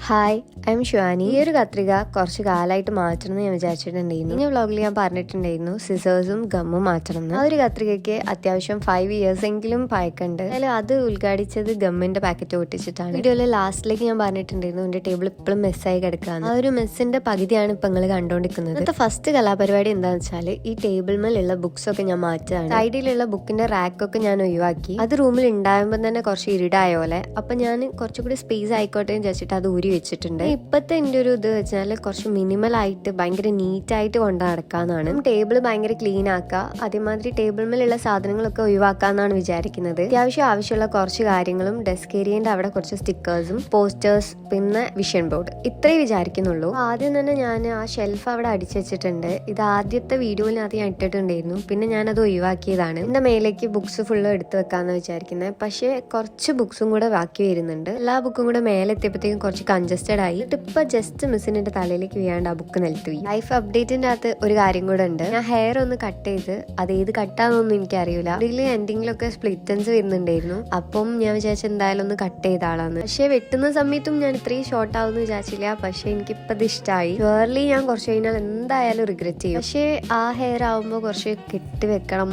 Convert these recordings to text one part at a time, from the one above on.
Hi, I M ഷുവാനി. ഈ ഒരു കത്രിക കുറച്ച് കാലമായിട്ട് മാറ്റണം എന്ന് ഞാൻ വിചാരിച്ചിട്ടുണ്ടായിരുന്നു. ഈ വ്ളോഗിൽ ഞാൻ പറഞ്ഞിട്ടുണ്ടായിരുന്നു സിസേഴ്സും ഗമ്മും മാറ്റണം എന്ന്. ആ ഒരു കത്രികയ്ക്ക് അത്യാവശ്യം 5 years എങ്കിലും പഴക്കമുണ്ട്. അതിൽ അത് ഉദ്ഘാടിച്ചത് ഗമ്മിന്റെ പാക്കറ്റ് ഒട്ടിച്ചിട്ടാണ്. വീഡിയോയിലെ ലാസ്റ്റിലേക്ക് ഞാൻ പറഞ്ഞിട്ടുണ്ടായിരുന്നു എന്റെ ടേബിൾ ഇപ്പോഴും മെസ്സായി കിടക്കാന്ന്. ആ ഒരു മെസ്സിന്റെ പകുതിയാണ് ഇപ്പൊ നിങ്ങൾ കണ്ടുകൊണ്ടിരിക്കുന്നത്. ഇന്നത്തെ ഫസ്റ്റ് കലാപരിപാടി എന്താണെന്ന് വെച്ചാൽ ഈ ടേബിൾ മേലുള്ള ബുക്സ് ഒക്കെ ഞാൻ മാറ്റാണ്. സൈഡിലുള്ള ബുക്കിന്റെ റാക്കൊക്കെ ഞാൻ ഒഴിവാക്കി. അത് റൂമിൽ ഉണ്ടാകുമ്പോൾ തന്നെ കുറച്ച് ഇരുടായ പോലെ. അപ്പൊ ഞാൻ കുറച്ചുകൂടി സ്പേസ് ആയിക്കോട്ടെ എന്ന് വെച്ചിട്ട് അത് ഊരി വെച്ചിട്ടുണ്ട്. ഇപ്പത്തെ എന്റെ ഒരു ഇത് വെച്ചാൽ കുറച്ച് മിനിമൽ ആയിട്ട് ഭയങ്കര നീറ്റ് ആയിട്ട് കൊണ്ട് നടക്കാന്നാണ്. ടേബിൾ ഭയങ്കര ക്ലീൻ ആക്കുക, അതേമാതിരി ടേബിൾ മേലുള്ള സാധനങ്ങളൊക്കെ ഒഴിവാക്കാന്നാണ് വിചാരിക്കുന്നത്. അത്യാവശ്യം ആവശ്യമുള്ള കുറച്ച് കാര്യങ്ങളും ഡെസ്ക് ഏരിയന്റെ അവിടെ കുറച്ച് സ്റ്റിക്കേഴ്സും പോസ്റ്റേഴ്സ് പിന്നെ വിഷൻ ബോർഡ് ഇത്രേ വിചാരിക്കുന്നുള്ളൂ. ആദ്യം തന്നെ ഞാൻ ആ ഷെൽഫ് അവിടെ അടിച്ചു വെച്ചിട്ടുണ്ട്. ഇത് ആദ്യത്തെ വീഡിയോയിനകത്ത് ഞാൻ ഇട്ടിട്ടുണ്ടായിരുന്നു, പിന്നെ ഞാനത് ഒഴിവാക്കിയതാണ്. എന്റെ മേലേക്ക് ബുക്സ് ഫുള്ള് എടുത്തു വെക്കാന്ന് വിചാരിക്കുന്നത്. പക്ഷേ കുറച്ച് ബുക്സും കൂടെ ബാക്കി വരുന്നുണ്ട്. എല്ലാ ബുക്കും കൂടെ മേലെ എത്തിയപ്പോഴത്തേക്കും കുറച്ച് കൺജസ്റ്റഡ് ആയി. ഇപ്പൊ ജസ്റ്റ് മിസ്സിന്റെ തലയിലേക്ക് വീഴാണ്ട് ആ ബുക്ക് നിലത്ത് പോയി. ലൈഫ് അപ്ഡേറ്റിന്റെ അകത്ത് ഒരു കാര്യം കൂടെ ഉണ്ട്. ഞാൻ ഹെയർ ഒന്ന് കട്ട് ചെയ്ത് അത് ഏത് കട്ടാന്നൊന്നും എനിക്കറിയില്ല. ഇതിൽ എൻഡിങ്ങിലൊക്കെ സ്പ്ലിറ്റൻസ് വരുന്നുണ്ടായിരുന്നു. അപ്പം ഞാൻ വിചാരിച്ച എന്തായാലും ഒന്ന് കട്ട് ചെയ്ത ആളാന്ന്. പക്ഷെ വെട്ടുന്ന സമയത്തും ഞാൻ ഇത്രയും ഷോർട്ട് ആവുമെന്ന് വിചാരിച്ചില്ല. പക്ഷെ എനിക്കിപ്പോ ഇത് ഇഷ്ടമായി. ഷുവർലി ഞാൻ കുറച്ച് കഴിഞ്ഞാൽ എന്തായാലും റിഗ്രറ്റ് ചെയ്യും. പക്ഷെ ആ ഹെയർ ആവുമ്പോൾ കുറച്ച് കെട്ടി വെക്കണം.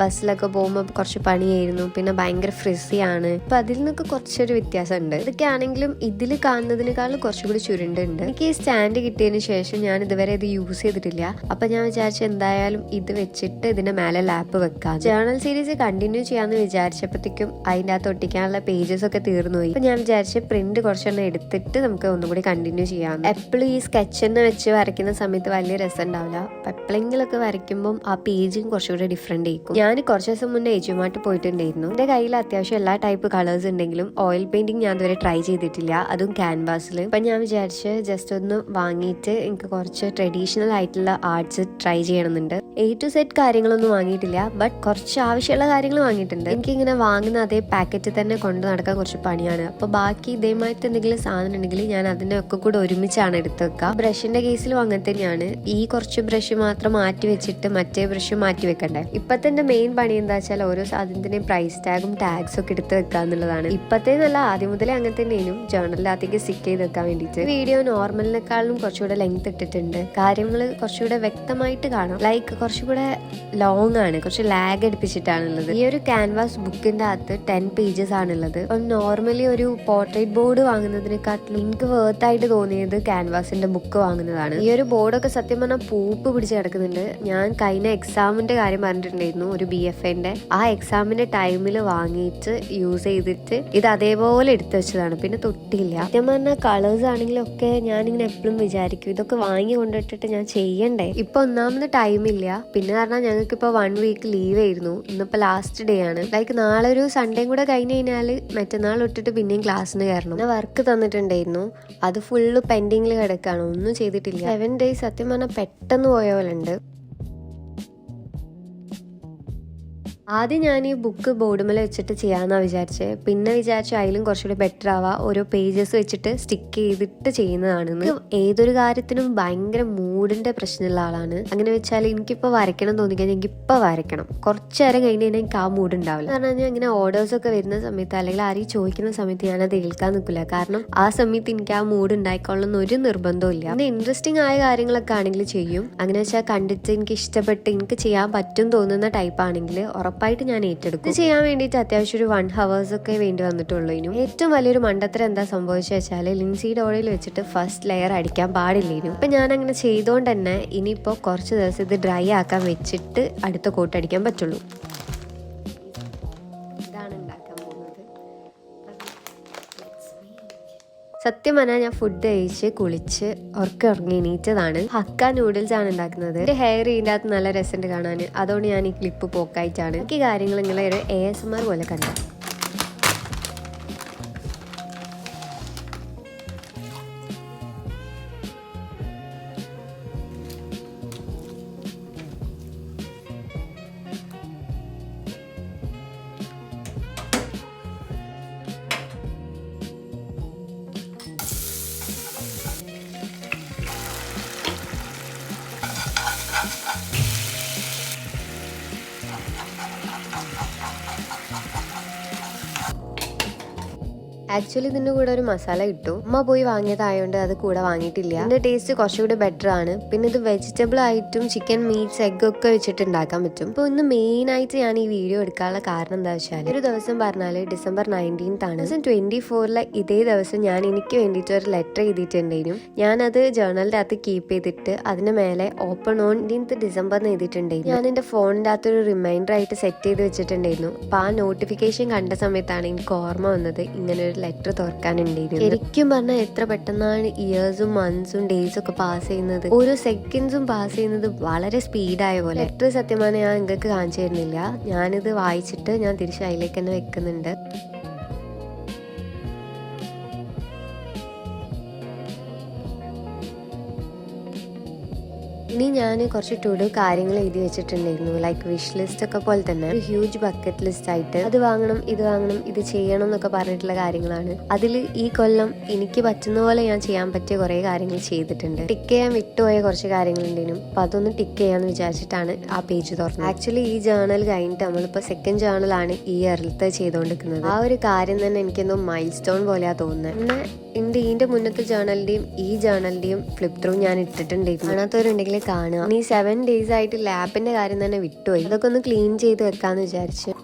ബസ്സിലൊക്കെ പോകുമ്പോൾ കുറച്ച് പണിയായിരുന്നു. പിന്നെ ഭയങ്കര ഫ്രിസി ആണ്. അപ്പൊ അതിൽ നിന്നൊക്കെ കുറച്ചൊരു വ്യത്യാസം ഉണ്ട്. ഇതൊക്കെ ആണെങ്കിലും ഇതിൽ കാണുന്നതിനേക്കാളും കുറച്ചുകൂടി ചുരുണ്ടുണ്ട്. എനിക്ക് ഈ സ്റ്റാൻഡ് കിട്ടിയതിന് ശേഷം ഞാൻ ഇതുവരെ ഇത് യൂസ് ചെയ്തിട്ടില്ല. അപ്പൊ ഞാൻ വിചാരിച്ചു എന്തായാലും ഇത് വെച്ചിട്ട് ഇതിന്റെ മേലെ ലാപ്പ് വെക്കാം. ജേർണൽ സീരീസ് കണ്ടിന്യൂ ചെയ്യാന്ന് വിചാരിച്ചപ്പോഴത്തേക്കും അതിന്റെ അകത്ത് ഒട്ടിക്കാനുള്ള പേജസ് ഒക്കെ തീർന്നുപോയി. അപ്പൊ ഞാൻ വിചാരിച്ചു പ്രിന്റ് കുറച്ചെണ്ണം എടുത്തിട്ട് നമുക്ക് ഒന്നുകൂടി കണ്ടിന്യൂ ചെയ്യാം. എപ്പോഴും ഈ സ്കെച്ച് വെച്ച് വരയ്ക്കുന്ന സമയത്ത് വലിയ രസം ഉണ്ടാവില്ല. എപ്പോഴെങ്കിലൊക്കെ വരയ്ക്കുമ്പോൾ ആ പേജും കുറച്ചുകൂടി ഡിഫറെന്റ് ആയിരിക്കും. ഞാൻ കുറച്ച് ദിവസം മുന്നേ ഏജുമായിട്ട് പോയിട്ടുണ്ടായിരുന്നു. എന്റെ കയ്യിൽ അത്യാവശ്യം എല്ലാ ടൈപ്പ് കളേഴ്സ് ഉണ്ടെങ്കിലും ഓയിൽ പെയിന്റിങ് ഞാൻ ഇതുവരെ ട്രൈ ചെയ്തിട്ടില്ല, അതും ക്യാൻവാസിൽ. അപ്പൊ ഞാൻ വിചാരിച്ച് ജസ്റ്റ് ഒന്ന് വാങ്ങിയിട്ട് എനിക്ക് കുറച്ച് ട്രഡീഷണൽ ആയിട്ടുള്ള ആർട്സ് ട്രൈ ചെയ്യണമെന്നുണ്ട്. A to Z കാര്യങ്ങളൊന്നും വാങ്ങിയിട്ടില്ല, ബട്ട് കുറച്ച് ആവശ്യമുള്ള കാര്യങ്ങൾ വാങ്ങിയിട്ടുണ്ട്. എനിക്കിങ്ങനെ വാങ്ങുന്ന അതേ പാക്കറ്റ് തന്നെ കൊണ്ട് നടക്കാൻ കുറച്ച് പണിയാണ്. അപ്പൊ ബാക്കി ഇതേമായിട്ട് എന്തെങ്കിലും സാധനം ഉണ്ടെങ്കിൽ ഞാൻ അതിനെ ഒക്കെ കൂടെ ഒരുമിച്ചാണ് എടുത്ത് വെക്കുക. ബ്രഷിന്റെ കേസിലും അങ്ങനെ തന്നെയാണ്. ഈ കുറച്ച് ബ്രഷ് മാത്രം മാറ്റി വെച്ചിട്ട് മറ്റേ ബ്രഷ് മാറ്റി വെക്കണ്ടേ. ഇപ്പത്തെ എന്റെ മെയിൻ പണി എന്താ വെച്ചാൽ ഓരോ സാധനത്തിന്റെയും പ്രൈസ് ടാഗും ടാഗ്സും ഒക്കെ എടുത്ത് വെക്കുക എന്നുള്ളതാണ്. ഇപ്പത്തെ നല്ല ആദ്യം മുതലേ അങ്ങനെ തന്നെയും ജേർണലിനകത്തേക്ക് സ്റ്റിക്ക് ചെയ്ത് വെക്കാൻ വേണ്ടിയിട്ട്. വീഡിയോ നോർമലിനെക്കാളും കുറച്ചുകൂടെ ലെങ്ത് ഇട്ടിട്ടുണ്ട്. കാര്യങ്ങൾ കുറച്ചുകൂടെ വ്യക്തമായിട്ട് കാണാം. ലൈക്ക് കുറച്ചുകൂടെ ലോങ് ആണ്, കുറച്ച് ലാഗ് അടുപ്പിച്ചിട്ടാണുള്ളത്. ഈ ഒരു ക്യാൻവാസ് ബുക്കിന്റെ അകത്ത് 10 pages ആണുള്ളത്. അപ്പം നോർമലി ഒരു പോർട്രേറ്റ് ബോർഡ് വാങ്ങുന്നതിനെക്കാട്ടിലും എനിക്ക് വേർത്ത് ആയിട്ട് തോന്നിയത് ക്യാൻവാസിന്റെ ബുക്ക് വാങ്ങുന്നതാണ്. ഈ ഒരു ബോർഡൊക്കെ സത്യം പറഞ്ഞാൽ പൂപ്പ് പിടിച്ച് കിടക്കുന്നുണ്ട്. ഞാൻ കഴിഞ്ഞ എക്സാമിന്റെ കാര്യം പറഞ്ഞിട്ടുണ്ടായിരുന്നു, ഒരു BFA-ന്റെ. ആ എക്സാമിന്റെ ടൈമിൽ വാങ്ങിയിട്ട് യൂസ് ചെയ്തിട്ട് ഇത് അതേപോലെ എടുത്തു വെച്ചതാണ്, പിന്നെ തൊട്ടില്ല. സത്യം പറഞ്ഞാൽ കളേഴ്സ് ആണെങ്കിലും ഒക്കെ ഞാനിങ്ങനെ എപ്പോഴും വിചാരിക്കും ഇതൊക്കെ വാങ്ങി കൊണ്ടിട്ടിട്ട് ഞാൻ ചെയ്യണ്ടേ. ഇപ്പൊ ഒന്നാമത് ടൈമില്ല, പിന്നെ പറഞ്ഞാൽ ഞങ്ങൾക്ക് ഇപ്പൊ 1 week ലീവ് ആയിരുന്നു. ഇന്നിപ്പോ ലാസ്റ്റ് ഡേ ആണ്. ലൈക്ക് നാളെ ഒരു സൺഡേയും കൂടെ കഴിഞ്ഞ് കഴിഞ്ഞാൽ മറ്റന്നാൾ ഇട്ടിട്ട് പിന്നെയും ക്ലാസ്സിന് കയറണം. വർക്ക് തന്നിട്ടുണ്ടായിരുന്നു, അത് ഫുള്ള് പെൻഡിങ്ങിൽ കിടക്കാണ്, ഒന്നും ചെയ്തിട്ടില്ല. 7 days സത്യം പറഞ്ഞാൽ പെട്ടെന്ന് പോയ പോലെ ഉണ്ട്. ആദ്യം ഞാൻ ഈ ബുക്ക് ബോർഡുമേൽ വെച്ചിട്ട് ചെയ്യാന്നാ വിചാരിച്ചത്. പിന്നെ വിചാരിച്ചു അതിലും കുറച്ചുകൂടി ബെറ്റർ ആവാ ഓരോ പേജസ് വെച്ചിട്ട് സ്റ്റിക്ക് ചെയ്തിട്ട് ചെയ്യുന്നതാണെന്ന്. ഏതൊരു കാര്യത്തിനും ഭയങ്കര മൂഡിന്റെ പ്രശ്നമുള്ള ആളാണ്. അങ്ങനെ വെച്ചാൽ എനിക്കിപ്പോൾ വരയ്ക്കണം തോന്നിക്കഴിഞ്ഞാൽ എനിക്കിപ്പോൾ വരയ്ക്കണം. കുറച്ചു നേരം കഴിഞ്ഞ് കഴിഞ്ഞാൽ എനിക്ക് ആ മൂഡ് ഉണ്ടാവില്ല. കാരണം ഞാൻ ഇങ്ങനെ ഓർഡേഴ്സ് ഒക്കെ വരുന്ന സമയത്ത് അല്ലെങ്കിൽ ആരെയും ചോദിക്കുന്ന സമയത്ത് ഞാനത് ഏൽക്കാൻ നിൽക്കില്ല. കാരണം ആ സമയത്ത് എനിക്ക് ആ മൂഡ് ഉണ്ടായിക്കൊള്ളുന്ന ഒരു നിർബന്ധവും ഇല്ല. പിന്നെ ഇൻട്രസ്റ്റിംഗ് ആയ കാര്യങ്ങളൊക്കെ ആണെങ്കിൽ ചെയ്യും. അങ്ങനെ വെച്ചാൽ കണ്ടിട്ട് എനിക്ക് ഇഷ്ടപ്പെട്ട് എനിക്ക് ചെയ്യാൻ പറ്റും തോന്നുന്ന ടൈപ്പ് ആണെങ്കിൽ ഉറപ്പായിട്ട് ഞാൻ ഏറ്റെടുക്കും. ഇത് ചെയ്യാൻ വേണ്ടിയിട്ട് അത്യാവശ്യം ഒരു 1 hour ഒക്കെ വേണ്ടി വന്നിട്ടുള്ളൂ. ഇനിയും ഏറ്റവും വലിയൊരു മണ്ടത്തരം എന്താ സംഭവിച്ചു വെച്ചാൽ ലിൻസീഡ് ഓയിൽ വെച്ചിട്ട് ഫസ്റ്റ് ലെയർ അടിക്കാൻ പാടില്ലേനു. ഇപ്പൊ ഞാൻ അങ്ങനെ ചെയ്തോണ്ട് തന്നെ ഇനിയിപ്പോ കുറച്ച് ദിവസം ഇത് ഡ്രൈ ആക്കാൻ വെച്ചിട്ട് അടുത്ത കോട്ട് അടിക്കാൻ പറ്റുള്ളൂ. ഇതാണ് ഉണ്ടാക്കാൻ പോകുന്നത്. സത്യം പറഞ്ഞാൽ ഞാൻ ഫുഡ് കഴിച്ച് കുളിച്ച് ഉറങ്ങി എണീറ്റതാണ്. ഹക്ക നൂഡിൽസ് ആണ് ഉണ്ടാക്കുന്നത്. എന്റെ ഹെയർ ഇതിൻ്റെ അകത്ത് നല്ല രസമുണ്ട് കാണാൻ. അതുകൊണ്ട് ഞാൻ ഈ ക്ലിപ്പ് പോക്കായിട്ടാണ്. എനിക്ക് കാര്യങ്ങൾ ഇങ്ങനെ ഒരു ASMR പോലെ കണ്ടു. ആക്ച്വലി ഇതിന്റെ കൂടെ ഒരു മസാല കിട്ടും. ഉമ്മ പോയി വാങ്ങിയതായോണ്ട് അത് കൂടെ വാങ്ങിയിട്ടില്ല. ഇതിന്റെ ടേസ്റ്റ് കുറച്ചുകൂടി ബെറ്റർ ആണ്. പിന്നെ ഇത് വെജിറ്റബിൾ ആയിട്ടും ചിക്കൻ, മീറ്റ്സ്, എഗ് ഒക്കെ വെച്ചിട്ട് ഉണ്ടാക്കാൻ പറ്റും. ഇപ്പൊ ഇന്ന് മെയിൻ ആയിട്ട് ഞാൻ ഈ വീഡിയോ എടുക്കാനുള്ള കാരണം എന്താ വെച്ചാൽ ഒരു ദിവസം പറഞ്ഞാല് December 19th ആണ്. 2024 ഇതേ ദിവസം ഞാൻ എനിക്ക് വേണ്ടിയിട്ട് ഒരു ലെറ്റർ എഴുതിയിട്ടുണ്ടായിരുന്നു. ഞാനത് ജേർണലിന്റെ അകത്ത് കീപ്പ് ചെയ്തിട്ട് അതിന് മേലെ ഓപ്പൺ ഓൺ December എഴുതിയിട്ടുണ്ടായിരുന്നു. ഞാൻ എന്റെ ഫോണിന്റെ അകത്തൊരു റിമൈൻഡർ ആയിട്ട് സെറ്റ് ചെയ്ത് വെച്ചിട്ടുണ്ടായിരുന്നു. അപ്പൊ ആ നോട്ടിഫിക്കേഷൻ കണ്ട സമയത്താണ് എനിക്ക് ഓർമ്മ വന്നത് ഇങ്ങനെ ഒരു ലെറ്റർ തുറക്കാനുണ്ടായിരുന്നു. ശരിക്കും പറഞ്ഞാൽ എത്ര പെട്ടെന്നാണ് ഇയേഴ്സും മന്ത്സും ഡേയ്സും ഒക്കെ പാസ് ചെയ്യുന്നത്. ഓരോ സെക്കൻഡ്സും പാസ് ചെയ്യുന്നത് വളരെ സ്പീഡായ പോലെ. ലെറ്റർ സത്യമാണ് ഞാൻ നിങ്ങൾക്ക് കാണിച്ചു തരുന്നില്ല. ഞാനിത് വായിച്ചിട്ട് ഞാൻ തിരിച്ച് അതിലേക്ക് തന്നെ വെക്കുന്നുണ്ട്. ഇനി ഞാൻ കുറച്ച് ടു കാര്യങ്ങൾ എഴുതി വെച്ചിട്ടുണ്ടായിരുന്നു. ലൈക്ക് വിഷ് ലിസ്റ്റ് ഒക്കെ പോലെ തന്നെ ഒരു ഹ്യൂജ് ബക്കറ്റ് ലിസ്റ്റ് ആയിട്ട് അത് വാങ്ങണം, ഇത് വാങ്ങണം, ഇത് ചെയ്യണം എന്നൊക്കെ പറഞ്ഞിട്ടുള്ള കാര്യങ്ങളാണ്. അതിൽ ഈ കൊല്ലം എനിക്ക് പറ്റുന്ന പോലെ ഞാൻ ചെയ്യാൻ പറ്റിയ കുറെ കാര്യങ്ങൾ ചെയ്തിട്ടുണ്ട്. ടിക്ക് ചെയ്യാൻ വിട്ടുപോയ കുറച്ച് കാര്യങ്ങളുണ്ടായിരുന്നു. അപ്പൊ അതൊന്ന് ടിക്ക് ചെയ്യാന്ന് വിചാരിച്ചിട്ടാണ് ആ പേജ് തുറന്നത്. ആക്ച്വലി ഈ ജേർണൽ കഴിഞ്ഞിട്ട് നമ്മളിപ്പോ സെക്കൻഡ് ജേർണലാണ് ഈ ഇയറിലത്തെ ചെയ്തുകൊണ്ടിരിക്കുന്നത്. ആ ഒരു കാര്യം തന്നെ എനിക്കെന്തോ മൈൽ സ്റ്റോൺ പോലെയാ തോന്നുന്നത്. പിന്നെ ഇതിന്റെ മുന്നത്തെ ജേർണലിന്റെയും ഈ ജേർണലിന്റെയും ഫ്ലിപ്പ് ത്രൂ ഞാൻ ഇട്ടിട്ടുണ്ടായിരുന്നു. കാണാത്തവരുണ്ടെങ്കിൽ കാണുക. ഈ 7 days ആയിട്ട് ലാബിന്റെ കാര്യം തന്നെ വിട്ടുപോയി. അതൊക്കെ ഒന്ന് ക്ലീൻ ചെയ്ത് വെക്കാന്ന് വിചാരിച്ചു.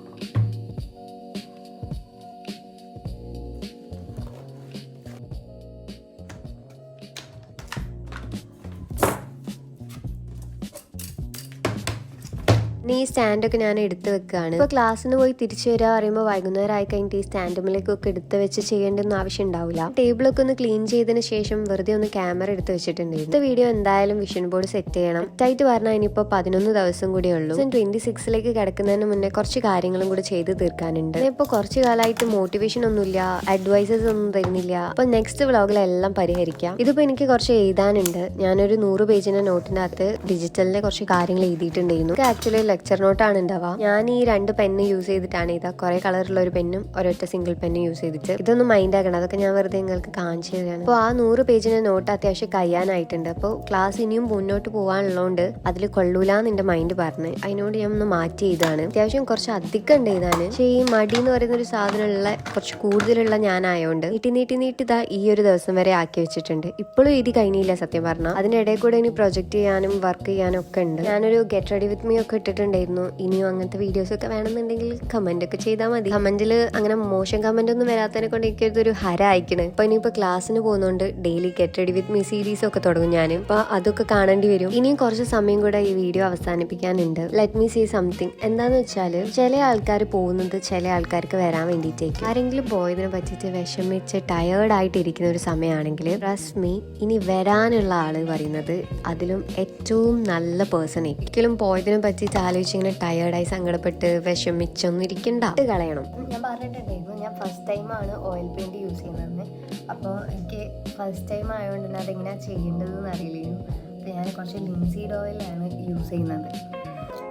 ഈ സ്റ്റാൻഡൊക്കെ ഞാൻ എടുത്ത് വെക്കുകയാണ്. ഇപ്പോൾ ക്ലാസ്സിന് പോയി തിരിച്ചു വരാ പറയുമ്പോൾ വൈകുന്നേരം ആയി കഴിഞ്ഞിട്ട് ഈ സ്റ്റാൻഡുമ്മിലേക്കൊക്കെ എടുത്ത് വെച്ച് ചെയ്യേണ്ടൊന്നും ആവശ്യം ഉണ്ടാവില്ല. ടേബിളൊക്കെ ഒന്ന് ക്ലീൻ ചെയ്തതിന് ശേഷം വെറുതെ ഒന്ന് ക്യാമറ എടുത്ത് വെച്ചിട്ടുണ്ട്. ഇന്നത്തെ വീഡിയോ എന്തായാലും വിഷൻ ബോർഡ് സെറ്റ് ചെയ്യണം. സെറ്റായിട്ട് പറഞ്ഞാൽ ഇനിയിപ്പോൾ 11 ദിവസം കൂടി ഉള്ളൂ. 26 കിടക്കുന്നതിന് മുന്നേ കുറച്ച് കാര്യങ്ങളും കൂടി ചെയ്ത് തീർക്കാനുണ്ട്. ഇപ്പോൾ കുറച്ച് കാലമായിട്ട് മോട്ടിവേഷൻ ഒന്നുമില്ല, അഡ്വൈസസ് ഒന്നും തരുന്നില്ല. അപ്പൊ നെക്സ്റ്റ് വ്ളോഗിലെല്ലാം പരിഹരിക്കാം. ഇതിപ്പോ എനിക്ക് കുറച്ച് എഴുതാനുണ്ട്. ഞാനൊരു 100 പേജിന്റെ നോട്ടിന്റെ അകത്ത് ഡിജിറ്റലിന്റെ കുറച്ച് കാര്യങ്ങൾ എഴുതിയിട്ടുണ്ടായിരുന്നു. ആക്ച്വലി ലെക്ചർ നോട്ടാണ് ഉണ്ടാവുക. ഞാൻ ഈ 2 പെന്ന് യൂസ് ചെയ്തിട്ടാണ് ഇതാ കുറെ കളറുള്ള ഒരു പെന്നും ഒരൊറ്റ സിംഗിൾ പെന്നും യൂസ് ചെയ്തിട്ട്. ഇതൊന്നും മൈൻഡ് ആക്കണം, അതൊക്കെ ഞാൻ വെറുതെ നിങ്ങൾക്ക് കാണിച്ചു തരാണ്. അപ്പോൾ ആ 100 പേജിന്റെ നോട്ട് അത്യാവശ്യം കഴിയാനായിട്ടുണ്ട്. അപ്പോൾ ക്ലാസ് ഇനിയും മുന്നോട്ട് പോകാനുള്ളതുകൊണ്ട് അതിൽ കൊള്ളൂലാന്ന് എന്റെ മൈൻഡ് പറഞ്ഞു. അതിനോട് ഞാൻ ഒന്ന് മാറ്റി ചെയ്താണ്. അത്യാവശ്യം കുറച്ച് അധികം ഉണ്ട് എഴുതാന്. പക്ഷേ ഈ മടി എന്ന് പറയുന്ന ഒരു സാധനമുള്ള കുറച്ച് കൂടുതലുള്ള ഞാനായോണ്ട് നീട്ടി ഇതാ ഈ ഒരു ദിവസം വരെ ആക്കി വെച്ചിട്ടുണ്ട്. ഇപ്പോഴും എഴുതി കഴിഞ്ഞില്ല സത്യം പറഞ്ഞാൽ. അതിനിടയിൽ കൂടെ ഇനി പ്രൊജക്ട് ചെയ്യാനും വർക്ക് ചെയ്യാനും ഒക്കെ ഉണ്ട്. ഞാനൊരു ഗെറ്റ് റെഡി വിത്ത് മീ ഒക്കെ ഇട്ടിട്ടുണ്ടായിരുന്നു. ഇനിയും അങ്ങനത്തെ വീഡിയോസ് ഒക്കെ വേണമെന്നുണ്ടെങ്കിൽ കമന്റ് ഒക്കെ ചെയ്താൽ മതി. കമന്റിൽ അങ്ങനെ മോശം കമന്റ് ഒന്നും വരാത്തതിനെ കൊണ്ട് എനിക്കൊരു ഹര അയക്കണേ. അപ്പൊ ഇനിയിപ്പോ ക്ലാസ്സിന് പോകുന്നോണ്ട് daily get ready with me series ഒക്കെ തുടങ്ങും ഞാൻ. അപ്പൊ അതൊക്കെ കാണേണ്ടി വരും. ഇനിയും കുറച്ച് സമയം കൂടെ ഈ വീഡിയോ അവസാനിപ്പിക്കാനുണ്ട്. Let me say something. എന്താന്ന് വെച്ചാൽ ചില ആൾക്കാർ പോകുന്നത് ചില ആൾക്കാർക്ക് വരാൻ വേണ്ടിയിട്ടേക്കും. ആരെങ്കിലും പോയതിനെ പറ്റിയിട്ട് വിഷമിച്ച് ടയേർഡ് ആയിട്ട് ഇരിക്കുന്ന ഒരു സമയമാണെങ്കിൽ ട്രസ്റ്റ് മീ, ഇനി വരാനുള്ള ആള് പറയുന്നത് അതിലും ഏറ്റവും നല്ല പേഴ്സൺ. ഒരിക്കലും പോയതിനെ പറ്റിയിട്ട് ആലോചിച്ചിങ്ങനെ ടയേർഡായി സങ്കടപ്പെട്ട് വിഷമിച്ചൊന്നും ഇരിക്കണ്ട, കളയണം. ഞാൻ പറഞ്ഞിട്ടുണ്ടായിരുന്നു ഞാൻ ഫസ്റ്റ് ടൈമാണ് ഓയിൽ പെയിന്റ് യൂസ് ചെയ്യുന്നത്. അപ്പോൾ എനിക്ക് ഫസ്റ്റ് ടൈം ആയതുകൊണ്ട് തന്നെ അതെങ്ങനെയാണ് ചെയ്യേണ്ടതെന്ന് അറിയില്ലായിരുന്നു. അപ്പോൾ ഞാൻ കുറച്ച് ലിൻസീഡ് ഓയിലാണ് യൂസ് ചെയ്യുന്നത്.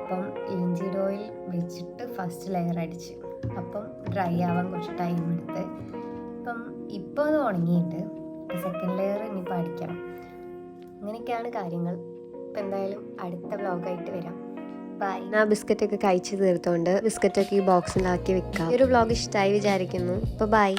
അപ്പം ലിൻസീഡ് ഓയിൽ വെച്ചിട്ട് ഫസ്റ്റ് ലെയർ അടിച്ച് അപ്പം ഡ്രൈ ആവാൻ കുറച്ച് ടൈം എടുത്ത് ഇപ്പം അത് ഉണങ്ങിയിട്ട് സെക്കൻഡ് ലെയർ ഇനിയിപ്പോൾ അടിക്കണം. അങ്ങനെയൊക്കെയാണ് കാര്യങ്ങൾ. ഇപ്പം എന്തായാലും അടുത്ത വ്ളോഗായിട്ട് വരാം. ബൈ. ഞാൻ ബിസ്ക്കറ്റൊക്കെ കഴിച്ച് തീർത്തോണ്ട് ബിസ്ക്കറ്റൊക്കെ ഈ ബോക്സിലാക്കി വെക്കാം. ഈ ഒരു വ്ളോഗ് ഇഷ്ടമായി വിചാരിക്കുന്നു. അപ്പോൾ ബൈ.